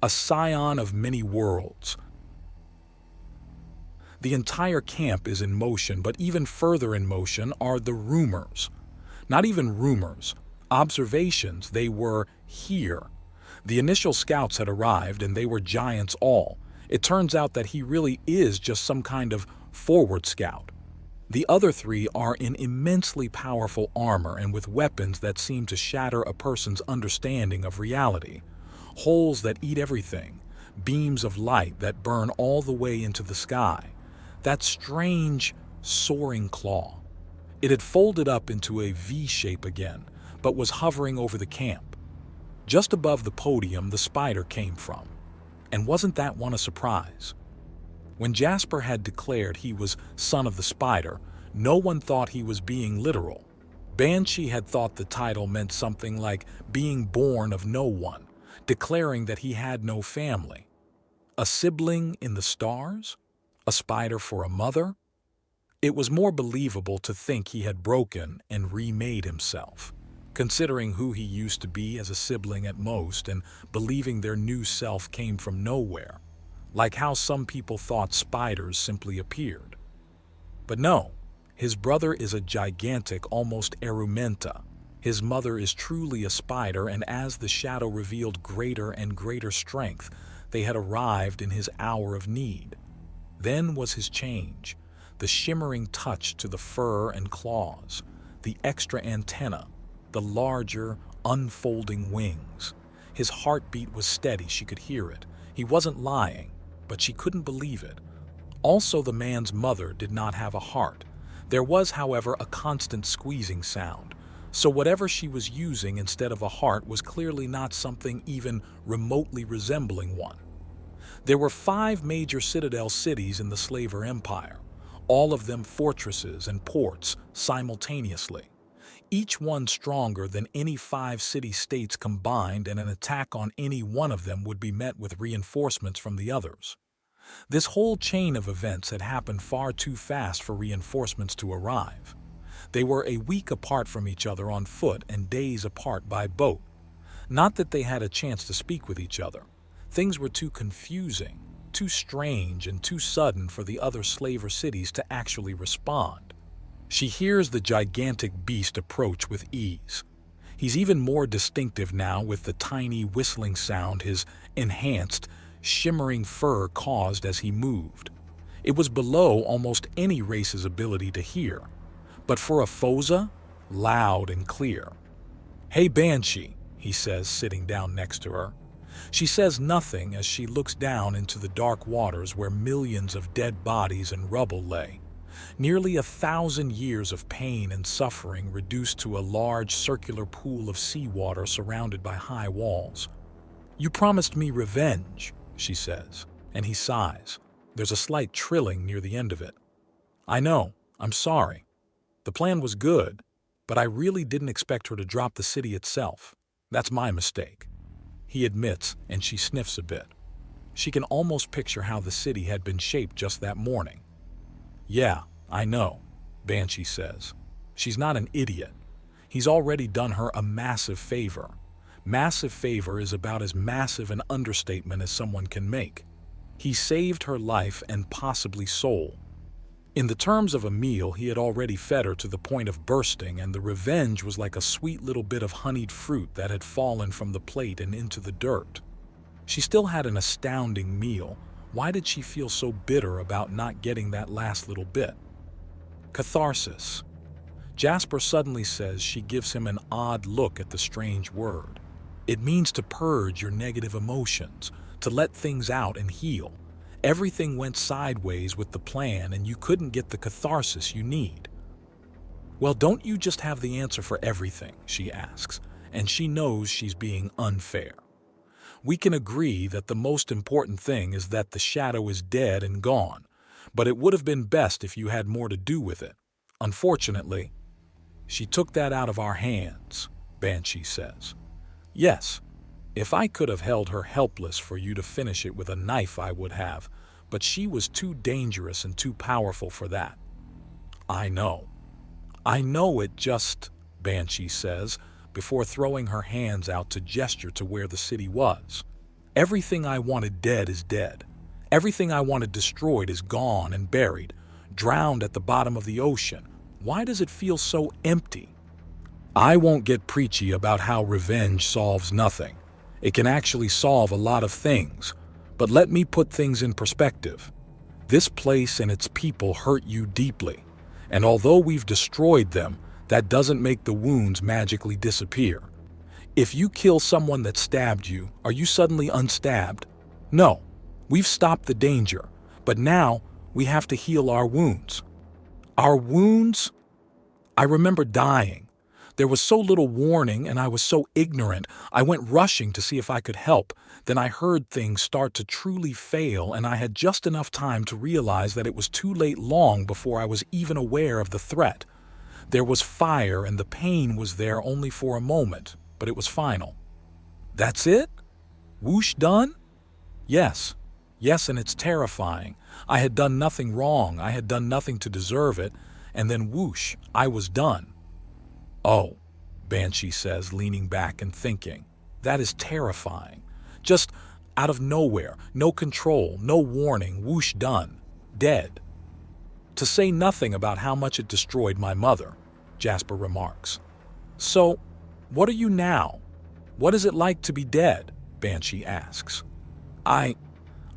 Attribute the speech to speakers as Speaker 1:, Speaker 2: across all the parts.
Speaker 1: a scion of many worlds. The entire camp is in motion, but even further in motion are the rumors. Not even rumors, observations. They were here. The initial scouts had arrived, and they were giants all. It turns out that he really is just some kind of forward scout. The other three are in immensely powerful armor and with weapons that seem to shatter a person's understanding of reality. Holes that eat everything, beams of light that burn all the way into the sky. That strange, soaring claw. It had folded up into a V shape again, but was hovering over the camp. Just above the podium the spider came from. And wasn't that one a surprise? When Jasper had declared he was son of the spider, no one thought he was being literal. Banshee had thought the title meant something like being born of no one, declaring that he had no family. A sibling in the stars? A spider for a mother? It was more believable to think he had broken and remade himself, considering who he used to be as a sibling at most and believing their new self came from nowhere, like how some people thought spiders simply appeared. But no, his brother is a gigantic, almost erumenta. His mother is truly a spider, and as the shadow revealed greater and greater strength, they had arrived in his hour of need. Then was his change, the shimmering touch to the fur and claws, the extra antenna, the larger, unfolding wings. His heartbeat was steady, she could hear it. He wasn't lying, but she couldn't believe it. Also, the man's mother did not have a heart. There was, however, a constant squeezing sound, so whatever she was using instead of a heart was clearly not something even remotely resembling one. There were 5 major citadel cities in the Slaver Empire, all of them fortresses and ports simultaneously, each one stronger than any 5 city-states combined, and an attack on any one of them would be met with reinforcements from the others. This whole chain of events had happened far too fast for reinforcements to arrive. They were a week apart from each other on foot and days apart by boat. Not that they had a chance to speak with each other. Things were too confusing, too strange, and too sudden for the other slaver cities to actually respond. She hears the gigantic beast approach with ease. He's even more distinctive now with the tiny whistling sound his enhanced, shimmering fur caused as he moved. It was below almost any race's ability to hear, but for a Foza, loud and clear. "Hey Banshee," he says, sitting down next to her. She says nothing as she looks down into the dark waters where millions of dead bodies and rubble lay. Nearly 1,000 years of pain and suffering reduced to a large circular pool of seawater surrounded by high walls. "You promised me revenge," she says, and he sighs. There's a slight trilling near the end of it. "I know, I'm sorry. The plan was good, but I really didn't expect her to drop the city itself. That's my mistake," he admits, and she sniffs a bit. She can almost picture how the city had been shaped just that morning. "Yeah, I know," Banshee says. She's not an idiot. He's already done her a massive favor. Massive favor is about as massive an understatement as someone can make. He saved her life and possibly soul. In the terms of a meal, he had already fed her to the point of bursting, and the revenge was like a sweet little bit of honeyed fruit that had fallen from the plate and into the dirt. She still had an astounding meal. Why did she feel so bitter about not getting that last little bit? Catharsis. Jasper suddenly says. She gives him an odd look at the strange word. It means to purge your negative emotions, to let things out and heal. Everything went sideways with the plan and you couldn't get the catharsis you need. "Well, don't you just have the answer for everything?" she asks, and she knows she's being unfair. "We can agree that the most important thing is that the shadow is dead and gone, but it would have been best if you had more to do with it. Unfortunately, she took that out of our hands," Banshee says. "Yes, if I could have held her helpless for you to finish it with a knife, I would have, but she was too dangerous and too powerful for that." "I know. I know it just," Banshee says, before throwing her hands out to gesture to where the city was. Everything I wanted dead is dead. Everything I wanted destroyed is gone and buried, drowned at the bottom of the ocean. Why does it feel so empty? I won't get preachy about how revenge solves nothing. It can actually solve a lot of things. But let me put things in perspective. This place and its people hurt you deeply. And although we've destroyed them, that doesn't make the wounds magically disappear. If you kill someone that stabbed you, are you suddenly unstabbed? No. We've stopped the danger. But now we have to heal our wounds. Our wounds? I remember dying. There was so little warning and I was so ignorant. I went rushing to see if I could help. Then I heard things start to truly fail and I had just enough time to realize that it was too late long before I was even aware of the threat. There was fire and the pain was there only for a moment, but it was final. That's it? Whoosh done? Yes. Yes, and it's terrifying. I had done nothing wrong. I had done nothing to deserve it. And then whoosh, I was done. Oh, Banshee says, leaning back and thinking. That is terrifying. Just out of nowhere, no control, no warning, whoosh done. Dead. To say nothing about how much it destroyed my mother, Jasper remarks. So, what are you now? What is it like to be dead? Banshee asks. I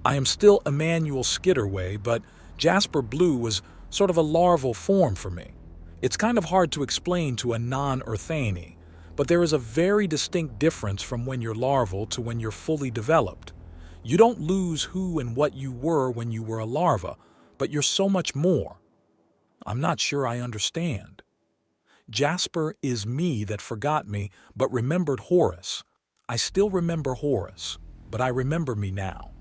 Speaker 1: am still Emmanuel Skitterway, but Jasper Blue was sort of a larval form for me. It's kind of hard to explain to a non-Earthani, but there is a very distinct difference from when you're larval to when you're fully developed. You don't lose who and what you were when you were a larva, but you're so much more. I'm not sure I understand. Jasper is me that forgot me, but remembered Horus. I still remember Horus, but I remember me now.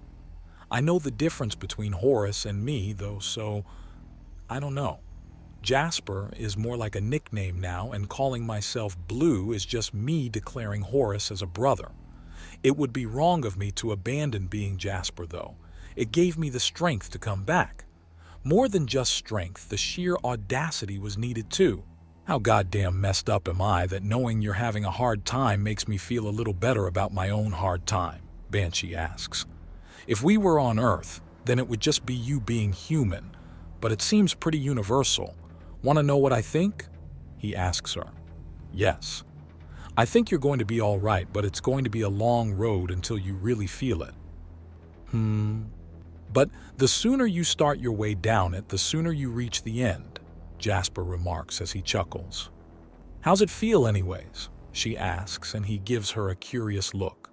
Speaker 1: I know the difference between Horus and me, though, so I don't know. Jasper is more like a nickname now, and calling myself Blue is just me declaring Horus as a brother. It would be wrong of me to abandon being Jasper, though. It gave me the strength to come back. More than just strength, the sheer audacity was needed too. How goddamn messed up am I that knowing you're having a hard time makes me feel a little better about my own hard time? Banshee asks. If we were on Earth, then it would just be you being human, but it seems pretty universal. Want to know what I think? He asks her. Yes. I think you're going to be all right, but it's going to be a long road until you really feel it. But the sooner you start your way down it, the sooner you reach the end, Jasper remarks as he chuckles. How's it feel anyways? She asks, and he gives her a curious look.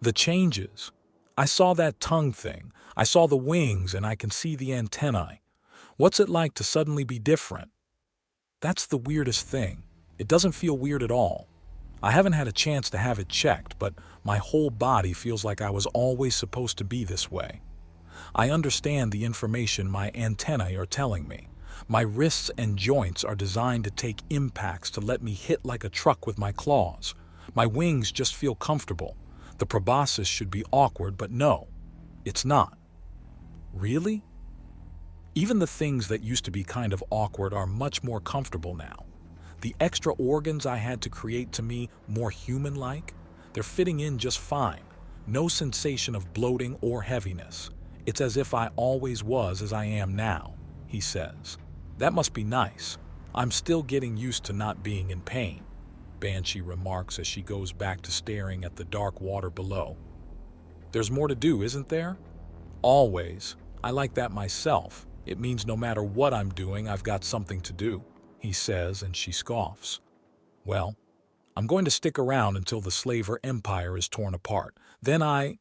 Speaker 1: The changes. I saw that tongue thing. I saw the wings, and I can see the antennae. What's it like to suddenly be different? That's the weirdest thing. It doesn't feel weird at all. I haven't had a chance to have it checked, but my whole body feels like I was always supposed to be this way. I understand the information my antennae are telling me. My wrists and joints are designed to take impacts to let me hit like a truck with my claws. My wings just feel comfortable. The proboscis should be awkward, but no, it's not. Really? Even the things that used to be kind of awkward are much more comfortable now. The extra organs I had to create to me more human-like, they're fitting in just fine. No sensation of bloating or heaviness. It's as if I always was as I am now, he says. That must be nice. I'm still getting used to not being in pain, Banshee remarks as she goes back to staring at the dark water below. There's more to do, isn't there? Always. I like that myself. It means no matter what I'm doing, I've got something to do, he says, and she scoffs. Well, I'm going to stick around until the slaver empire is torn apart. Then I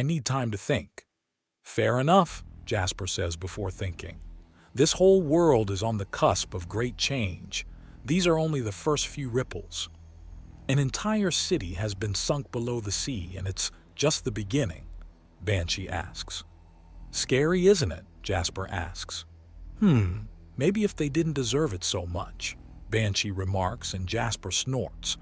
Speaker 1: need time to think. Fair enough, Jasper says before thinking. This whole world is on the cusp of great change. These are only the first few ripples. An entire city has been sunk below the sea, and it's just the beginning, Banshee asks. Scary, isn't it? Jasper asks. Maybe if they didn't deserve it so much, Banshee remarks, and Jasper snorts.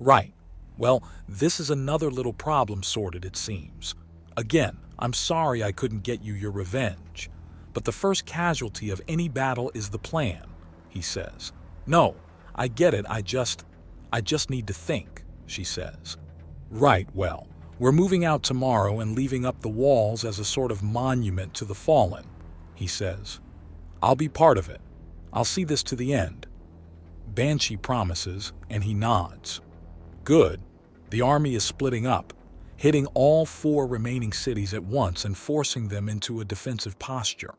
Speaker 1: Right. Well, this is another little problem sorted, it seems. Again, I'm sorry I couldn't get you your revenge. But the first casualty of any battle is the plan, he says. No, I get it, I just need to think, she says. Right, well, We're moving out tomorrow and leaving up the walls as a sort of monument to the fallen, he says. I'll be part of it. I'll see this to the end. Banshee promises, and he nods. Good. The army is splitting up, hitting all 4 remaining cities at once and forcing them into a defensive posture.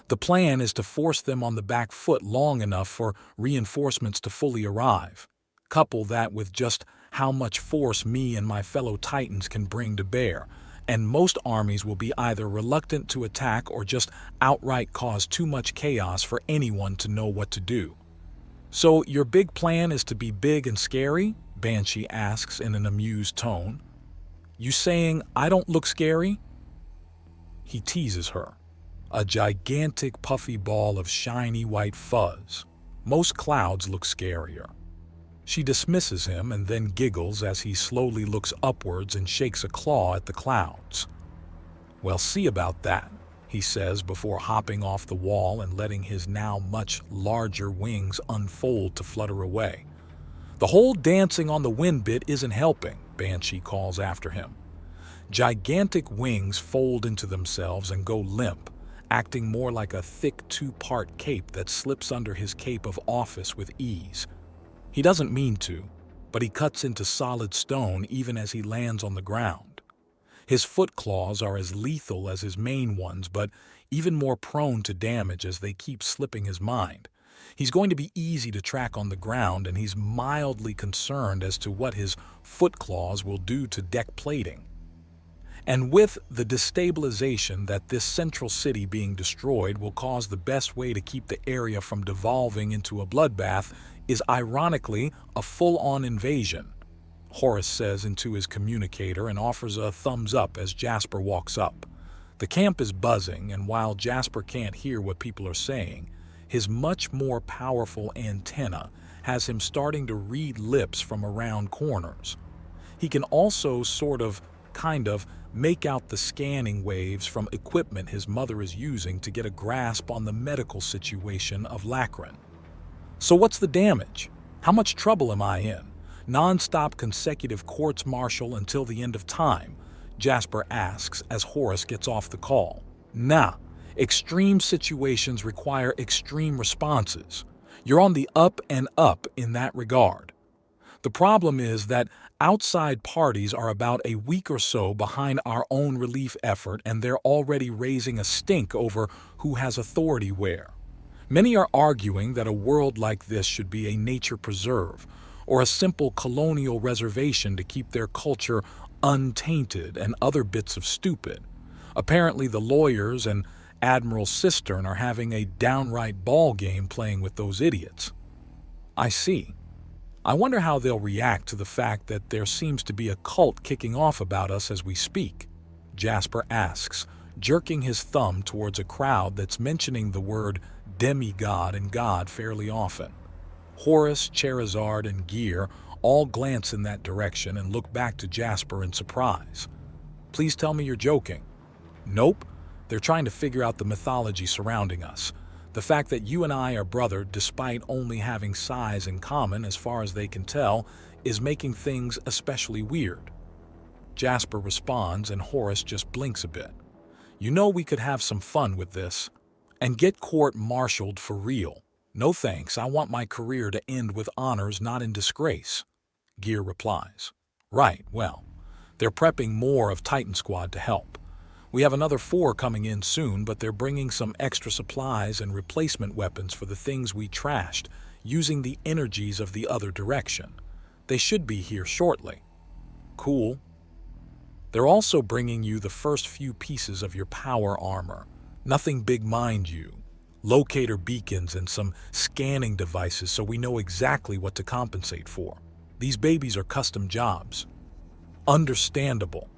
Speaker 1: The plan is to force them on the back foot long enough for reinforcements to fully arrive. Couple that with just how much force me and my fellow Titans can bring to bear, and most armies will be either reluctant to attack or just outright cause too much chaos for anyone to know what to do. So your big plan is to be big and scary? Banshee asks in an amused tone. You saying I don't look scary? He teases her. A gigantic puffy ball of shiny white fuzz. Most clouds look scarier. She dismisses him and then giggles as he slowly looks upwards and shakes a claw at the clouds. Well, see about that, he says before hopping off the wall and letting his now much larger wings unfold to flutter away. The whole dancing on the wind bit isn't helping, Banshee calls after him. Gigantic wings fold into themselves and go limp, acting more like a thick 2-part cape that slips under his cape of office with ease. He doesn't mean to, but he cuts into solid stone even as he lands on the ground. His foot claws are as lethal as his main ones, but even more prone to damage as they keep slipping his mind. He's going to be easy to track on the ground, and he's mildly concerned as to what his foot claws will do to deck plating. And with the destabilization that this central city being destroyed will cause, the best way to keep the area from devolving into a bloodbath is ironically a full-on invasion, Horus says into his communicator and offers a thumbs up as Jasper walks up. The camp is buzzing, and while Jasper can't hear what people are saying, his much more powerful antenna has him starting to read lips from around corners. He can also kind of, make out the scanning waves from equipment his mother is using to get a grasp on the medical situation of Lacrin. So what's the damage? How much trouble am I in? Non-stop consecutive courts-martial until the end of time? Jasper asks as Horus gets off the call. Nah, extreme situations require extreme responses. You're on the up and up in that regard. The problem is that outside parties are about a week or so behind our own relief effort, and they're already raising a stink over who has authority where. Many are arguing that a world like this should be a nature preserve, or a simple colonial reservation to keep their culture untainted, and other bits of stupid. Apparently the lawyers and Admiral Cistern are having a downright ball game playing with those idiots. I see. I wonder how they'll react to the fact that there seems to be a cult kicking off about us as we speak, Jasper asks, jerking his thumb towards a crowd that's mentioning the word demigod and god fairly often. Horus, Charizard, and Gear all glance in that direction and look back to Jasper in surprise. Please tell me you're joking. Nope, they're trying to figure out the mythology surrounding us. The fact that you and I are brother, despite only having size in common as far as they can tell, is making things especially weird. Jasper responds and Horus just blinks a bit. You know we could have some fun with this. And get court-martialed for real. No thanks, I want my career to end with honors, not in disgrace. Gear replies. Right, well, they're prepping more of Titan Squad to help. We have another 4 coming in soon, but they're bringing some extra supplies and replacement weapons for the things we trashed, using the energies of the other direction. They should be here shortly. Cool. They're also bringing you the first few pieces of your power armor. Nothing big, mind you. Locator beacons and some scanning devices so we know exactly what to compensate for. These babies are custom jobs. Understandable.